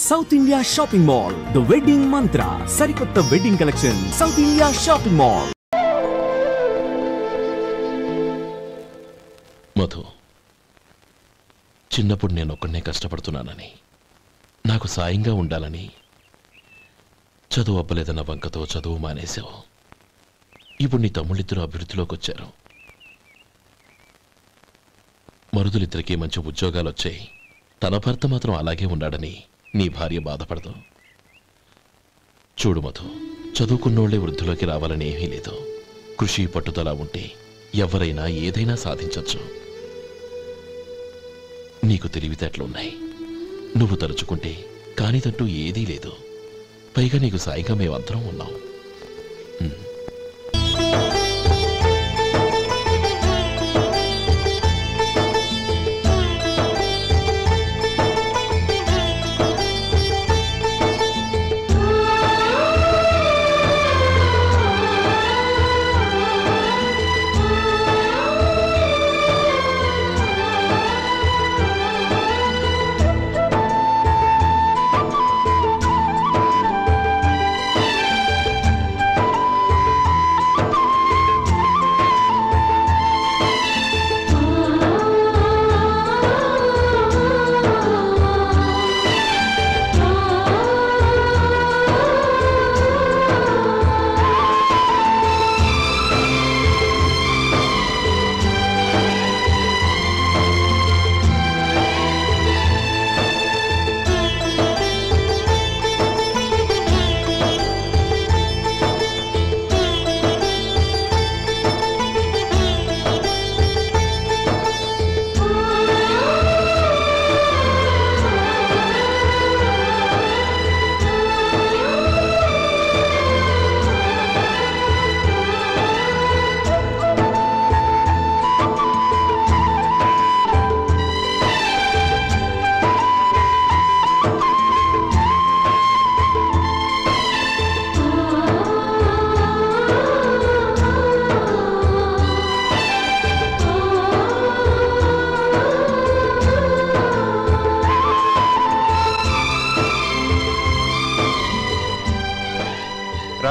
South India shopping mall the wedding మంత్ర సరికొత్త wedding collection south India shopping mall. Madhu, చిన్నప్పుడు నేను ఒక్కనే కష్టపడుతున్నానని, నాకు సాయంగా ఉండాలని చదువు అవ్వలేదన్న వంకతో చదువు మానేశావు. ఇప్పుడు నీ తమ్ముళ్ళిద్దరూ అభివృద్ధిలోకి వచ్చారు. మరుదులిద్దరికీ మంచి ఉద్యోగాలు వచ్చాయి. తన భర్త మాత్రం అలాగే ఉన్నాడని నీ భార్య బాధపడదు. చూడు మధు, చదువుకున్నోళ్లే వృద్ధిలోకి రావాలని ఏమీ లేదు. కృషి పట్టుదల ఉంటే ఎవరైనా ఏదైనా సాధించవచ్చు. నీకు తెలివితేటలున్నాయి. నువ్వు తలుచుకుంటే కానిదంటూ ఏదీ లేదు. పైగా నీకు సాయిగా మేమందరం ఉన్నాం.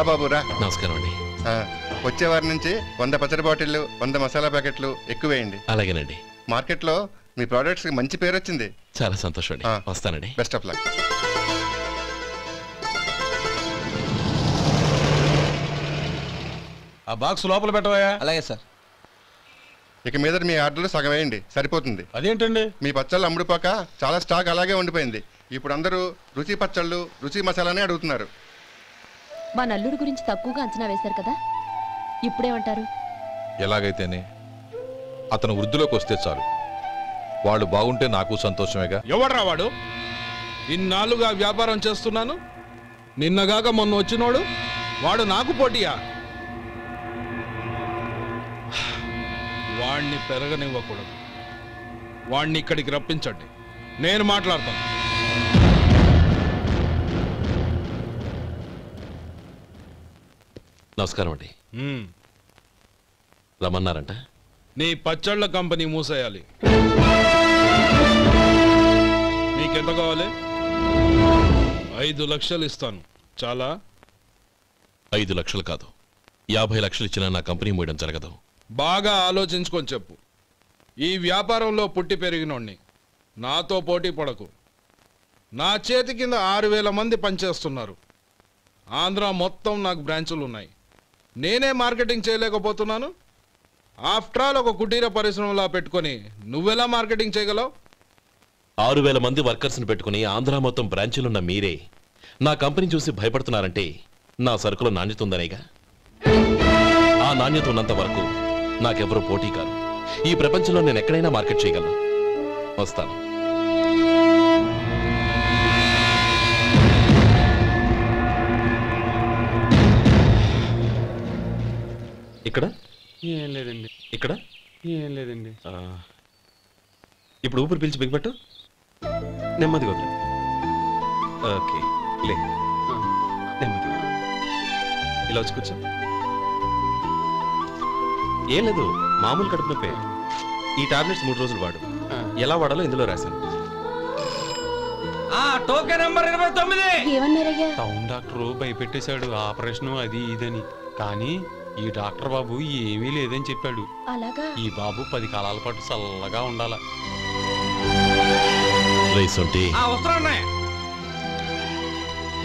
బాబురా, నమస్కారం అండి. వచ్చే వారి నుంచి 100 పచ్చడి బాటిళ్లు, 100 మసాలా ప్యాకెట్లు ఎక్కువేయండి. అలాగేనండి. మార్కెట్లో మీ ప్రోడక్ట్స్ కి మంచి పేరు వచ్చింది. చాలా సంతోషం అండి. వస్తానండి. Best of luck. ఆ బాక్స్ లోపల పెట్టవా? అలాగే సార్. ఇక మీద మీ ఆర్డర్లు సగం వేయండి, సరిపోతుంది. అదేంటండి? మీ పచ్చళ్ళు అమ్ముడుపోక చాలా స్టాక్ అలాగే ఉండిపోయింది. ఇప్పుడు అందరూ రుచి పచ్చళ్ళు, రుచి మసాలానే అడుగుతున్నారు. మా నల్లుడి గురించి తక్కువగా అంచనా వేశారు కదా, ఇప్పుడేమంటారు? ఎలాగైతేనే అతను వృద్ధిలోకి వస్తే చాలు. వాళ్ళు బాగుంటే నాకు సంతోషమేగా. ఎవడ్రా వాడు? ఇన్నాళ్ళుగా వ్యాపారం చేస్తున్నాను, నిన్నగాక మొన్న వచ్చినోడు వాడు నాకు పోటీయా? వాణ్ణి పెరగనివ్వకూడదు. వాణ్ణి ఇక్కడికి రప్పించండి, నేను మాట్లాడతాను. నమస్కారం అండి. రమ్మన్నారంట? నీ పచ్చళ్ళ కంపెనీ మూసేయాలి. నీకెంత కావాలి? 5 లక్షలు ఇస్తాను. చాలా? 5 లక్షలు కాదు, 50 లక్షలు ఇచ్చినా నా కంపెనీ మూయడం జరగదు. బాగా ఆలోచించుకొని చెప్పు. ఈ వ్యాపారంలో పుట్టి పెరిగినోడ్ని, నాతో పోటీ పడకు. నా చేతి కింద 6000 మంది పనిచేస్తున్నారు. ఆంధ్ర మొత్తం నాకు బ్రాంచులు ఉన్నాయి. నేనే మార్కెటింగ్ చేయలేకపోతున్నాను. ఆఫ్టర్ ఆల్ ఒక కుటీర పరిశ్రమలా పెట్టుకొని నువ్వెలా మార్కెటింగ్ చేయగలవు? 6000 మంది వర్కర్స్ని పెట్టుకుని ఆంధ్ర మొత్తం బ్రాంచీలున్న మీరే నా కంపెనీ చూసి భయపడుతున్నారంటే నా సరుకులో నాణ్యత ఉందనేగా. ఆ నాణ్యత ఉన్నంత వరకు నాకెవరూ పోటీ కాదు. ఈ ప్రపంచంలో నేను ఎక్కడైనా మార్కెట్ చేయగలను. వస్తాను. ఇక్కడ ఏం లేదండి. ఇక్కడ ఏం లేదండి. ఇప్పుడు ఊపిరి పీల్చి బిగ్బట్టు, నెమ్మదిగా వదిలే. ఓకే, లే, నెమ్మదిగా ఇలా వచ్చి కూర్చో. ఏం లేదు, మామూలు కడుపు నొప్పే. ఈ టాబ్లెట్స్ 3 రోజులు వాడు. ఎలా వాడాలో ఇందులో రాశాను. Token number 29. ఏమన్నారయ్యా? టౌన్ డాక్టర్ భయపెట్టేశాడు ఆపరేషన్ అది ఇదని. కానీ ఈ డాక్టర్ బాబు ఏమీ లేదని చెప్పాడు. అలాగా? ఈ బాబు 10 కాలాల పాటు చల్లగా ఉండాల.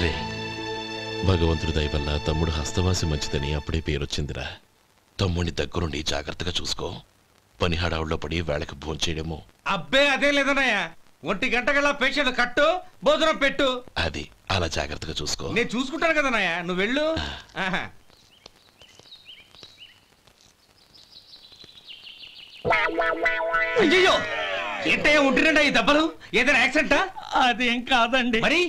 రే, భగవంతుడి దయ వల్ల తమ్ముడు హస్తవాసి మంచిదని అప్పుడే పేరొచ్చిందిరా. తమ్ముడిని దగ్గరుండి జాగ్రత్తగా చూసుకో. పని హడావుల్లో పడి వేళకి భోంచేయడము. అబ్బే అదే లేదన్నయ్య. 1 గంటకల్లా పేషెంట్ కట్టు, భోజనం పెట్టు. అది అలా జాగ్రత్తగా చూసుకో. నేను చూసుకుంటాను కదన్నయ్య, నువ్వు వెళ్ళు. అయ్యో, ఏంటయ్యా ఉంటున్నాడా ఈ దెబ్బలు? ఏదైనా యాక్సిడెంటా? అదేం కాదండి, మరి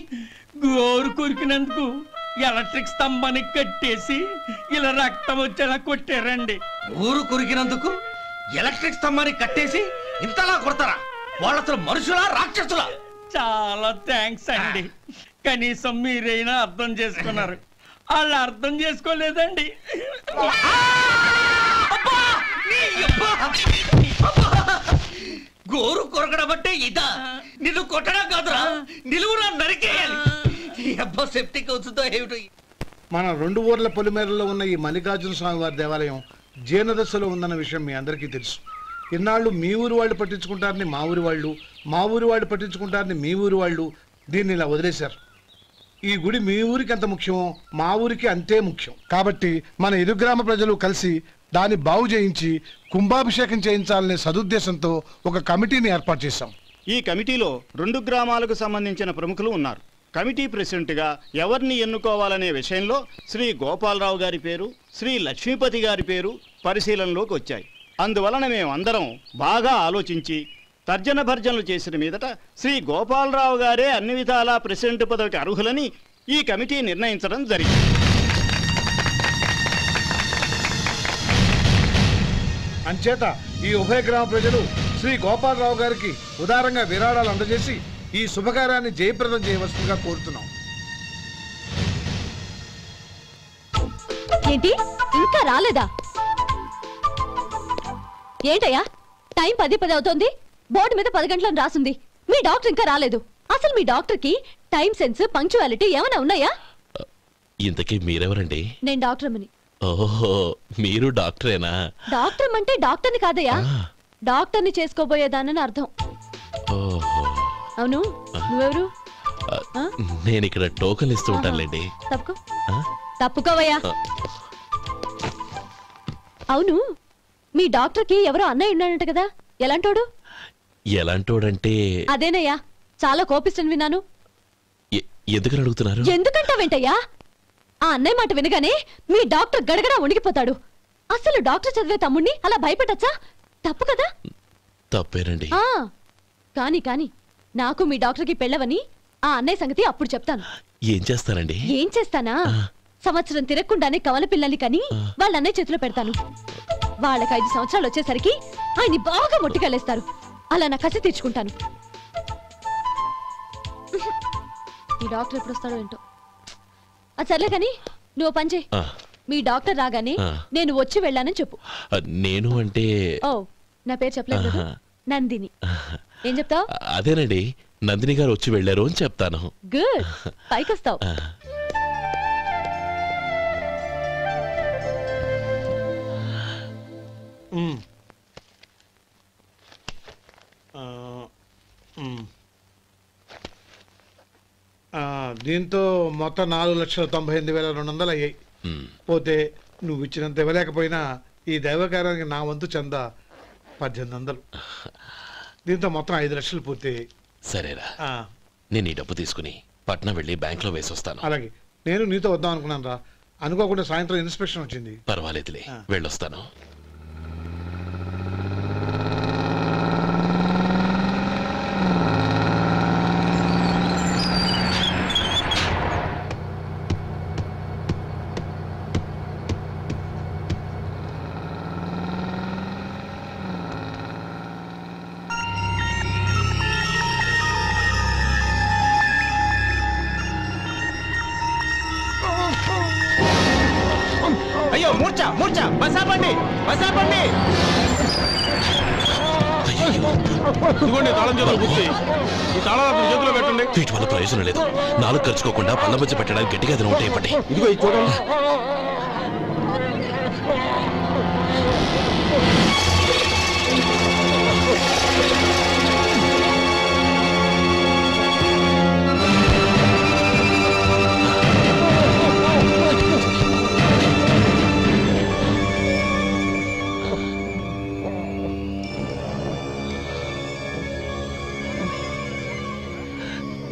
గోరు కొరికినందుకు ఎలక్ట్రిక్ స్తంభానికి కట్టేసి ఇలా రక్తం వచ్చేలా కొట్టారండి. ఊరు కొరికినందుకు ఎలక్ట్రిక్ స్తంభానికి కట్టేసి ఇంతలా కొడతారా? వాళ్ళు అసలు మనుషులా రాక్షసులా? చాలా థ్యాంక్స్ అండి, కనీసం మీరైనా అర్థం చేసుకున్నారు. వాళ్ళు అర్థం చేసుకోలేదండి. గోరు కొరకడం అంటే ఇదా? నిన్ను కొట్టడం కాదురా, నిలువురా నరికేయాలి. అబ్బా సెప్టిక్ అవుతుందో ఏమిటో. మన 2 ఊర్ల పొలిమేరలో ఉన్న ఈ మల్లికార్జున స్వామి వారి దేవాలయం జీర్ణదశలో ఉందన్న విషయం మీ అందరికీ తెలుసు. ఇన్నాళ్ళు మీ ఊరు వాళ్ళు పట్టించుకుంటారని మా ఊరి వాళ్ళు, మా ఊరి వాళ్ళు పట్టించుకుంటారని మీ ఊరి వాళ్ళు దీన్ని ఇలా వదిలేశారు. ఈ గుడి మీ ఊరికి ఎంత ముఖ్యమో మా ఊరికి అంతే ముఖ్యం. కాబట్టి మన ఇరు గ్రామ ప్రజలు కలిసి దాన్ని బాగు చేయించి కుంభాభిషేకం చేయించాలనే సదుద్దేశంతో ఒక కమిటీని ఏర్పాటు చేశాం. ఈ కమిటీలో 2 గ్రామాలకు సంబంధించిన ప్రముఖులు ఉన్నారు. కమిటీ ప్రెసిడెంట్గా ఎవరిని ఎన్నుకోవాలనే విషయంలో శ్రీ గోపాలరావు గారి పేరు, శ్రీ లక్ష్మీపతి గారి పేరు పరిశీలనలోకి వచ్చాయి. అందువలన మేమందరం బాగా ఆలోచించి తర్జన భర్జనలు చేసిన మీదట శ్రీ గోపాలరావు గారే అన్ని విధాలా ప్రెసిడెంట్ పదవికి అర్హులని ఈ కమిటీ నిర్ణయించడం జరిగింది. అంచేత ఈ ఉభయ గ్రామ ప్రజలు శ్రీ గోపాలరావు గారికి ఉదారంగా విరాళాలు అందజేసి ఈ శుభకార్యాన్ని జయప్రదం చేయవలసిందిగా కోరుతున్నాం. ఏంటి ఇంకా రాలేదా? ఏంటయ్యా, టైం 10 అవుతోంది. బోర్డు మీద 10 గంటలను రాసింది. మీ డాక్టర్ ఇంకా రాలేదు. అసలు మీ డాక్టర్ కి టైం సెన్స్, పంక్చువాలిటీ ఏమైనా ఉన్నాయా? ఇంతకీ మీరెవరండి? నేను డాక్టర్ అమ్మని. ఓహో, మీరు డాక్టరేనా? డాక్టర్ అంటే డాక్టర్ని కాదయ్యా, డాక్టర్ని చేసుకోబోయేదానని అర్థం. ఓహో, అవును, నువ్వెవరు? నేను ఇక్కడ టోకన్ ఇస్తూ ఉంటానులేండి. తప్పుకో, తప్పుకోవయ్యా. అవును, మీ డాక్టర్ కి ఎవరో అన్నయ్య ఉన్నాడంట కదా, ఎలాంటోడు? ఎలాంటోడంటే అదేనయ్యా, చాలా కోపిస్తని విన్నాను. ఎందుకని అడుగుతున్నారు? ఎందుకంటావేంటయ్యా? ఆ అన్నయ్య మాట వినగానే మీ డాక్టర్ గడగడా ఉణిగిపోతాడు. అసలు డాక్టర్ చదివే తమ్ముణ్ణి అలా భయపెట్టచ్చా? తప్పు కదా? తప్పేనండి. కాని కాని నాకు మీ డాక్టర్కి పెళ్ళవని ఆ అన్నయ్య సంగతి అప్పుడు చెప్తాను. ఏం చేస్తానండి? ఏం చేస్తానా, సంవత్సరం తిరగకుండానే కవల పిల్లల్ని కని వాళ్ళ అన్నయ్య చేతిలో పెడతాను. వాళ్ళకి 5 సంవత్సరాలు వచ్చేసరికి ఆయన్ని బాగా మొట్టికెళ్ళేస్తారు. అలా నా కసి తీర్చుకుంటాను. ఈ డాక్టర్ ఎప్పుడు వస్తాడో ఏంటో. అది సర్లే కానీ నువ్వు పని చేయి. మీ డాక్టర్ రాగానే నేను వచ్చి వెళ్ళానని చెప్పు. నేను అంటే ఓ, నా పేరు చెప్పలేదు కదా, నందిని. ఏం చెప్తావు? అదేనండి, నందిని గారు వచ్చి వెళ్ళారు అని చెప్తాను. గుడ్, పైకొస్తావు. దీంతో మొత్తం 4,98,200 అయ్యాయి. పోతే నువ్వు ఇచ్చినంత ఇవ్వలేకపోయినా ఈ దైవకార్యానికి నా వంతు చందా 1800. దీంతో మొత్తం 5 లక్షలు పూర్తయ్యాయి. సరేరా, నేను ఈ డబ్బు తీసుకుని పట్నం వెళ్ళి బ్యాంక్ లో వేసి వస్తాను. అలాగే, నేను నీతో వద్దాం అనుకున్నాను రా, అనుకోకుండా సాయంత్రం ఇన్స్పెక్షన్ వచ్చింది. పర్వాలేదులే, వెళ్ళొస్తాను. అయ్యో, మూర్ఛ మూర్ఛ, బసాపండి బసాపండి. ఇదిగోండి తాళం చేతులు గుర్తి ఈ తాళాలు చేతిలో పెట్టండి. వీటి వల్ల ప్రయోజనం లేదు. నాలుగు ఖర్చుకోకుండా పళ్ళ మధ్య పెట్టడానికి గట్టిగా ఏదైనా ఉంటే ఇవ్వండి. ఇదిగో ఇది చూడండి.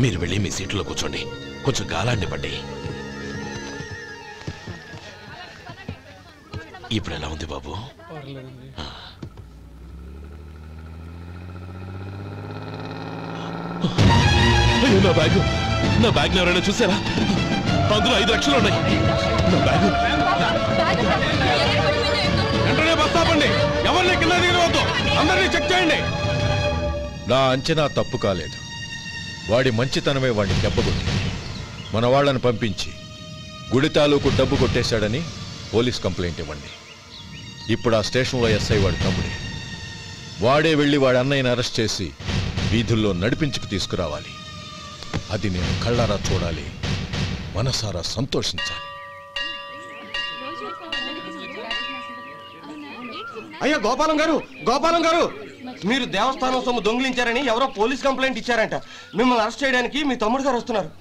మీరు వెళ్ళి మీ సీట్లో కూర్చోండి. కొంచెం గాలాండివ్వండి. ఇప్పుడు ఎలా ఉంది బాబు? అయ్యో నా బ్యాగ్ ఎవరైనా చూసారా? అందులో 5 లక్షలు ఉన్నాయి. నా బ్యాగ్ వెంటనే బస్ ఆపండి. ఎవరిని కింద దిగవద్దు. అందరినీ చెక్ చేయండి. నా అంచనా తప్పు కాలేదు. వాడి మంచితనమే వాడిని దెబ్బకొట్టింది. మన వాళ్ళని పంపించి గుడి తాలూకు డబ్బు కొట్టేశాడని పోలీస్ కంప్లైంట్ ఇవ్వండి. ఇప్పుడు ఆ స్టేషన్లో ఎస్ఐ వాడి తమ్ముడే. వాడే వెళ్ళి వాడి అన్నయ్యని అరెస్ట్ చేసి వీధుల్లో నడిపించుకు తీసుకురావాలి. అది నేను కళ్ళారా చూడాలి, మనసారా సంతోషించాలి. అయ్యా గోపాలం గారు, మీరు దేవస్థానం సొమ్ము దొంగిలించారని ఎవరో పోలీస్ కంప్లైంట్ ఇచ్చారంట. మిమ్మల్ని అరెస్ట్ చేయడానికి మీ తమ్ముడు గారు వస్తున్నారు.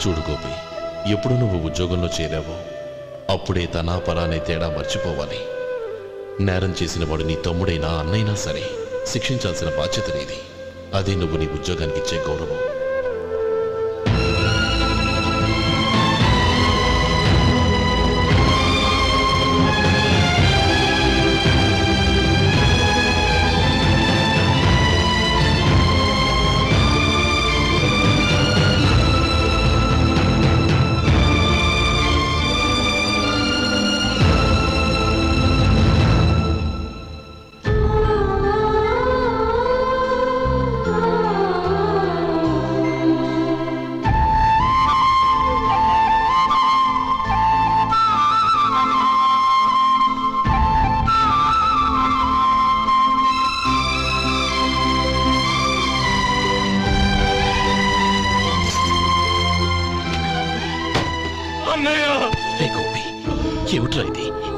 చూడు గోపి, ఎప్పుడు నువ్వు ఉద్యోగంలో చేరావో అప్పుడే తనా పరానే తేడా మర్చిపోవాలి. నేరం చేసిన వాడు నీ తమ్ముడైనా అన్నైనా సరే శిక్షించాల్సిన బాధ్యత నీది. అదే నువ్వు నీ ఉద్యోగానికి ఇచ్చే గౌరవం.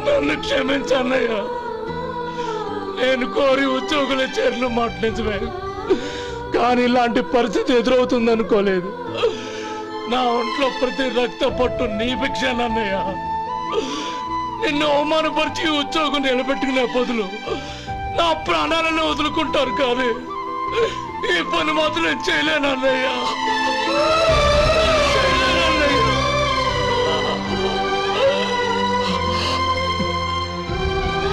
నన్ను క్షమించన్నయ్య. నేను కోరి ఉద్యోగుల చేర్లు మాట నిజమే, కానీ ఇలాంటి పరిస్థితి ఎదురవుతుంది అనుకోలేదు. నా ఒంట్లో ప్రతి రక్త పట్టు నీ భిక్షానన్నయ్య. నిన్ను అవమానపరిచి ఉద్యోగం నిలబెట్టుకునే బదులు నా ప్రాణాలను వదులుకుంటారు, కానీ ఈ పని మాత్రం చేయలేనన్నయ్య.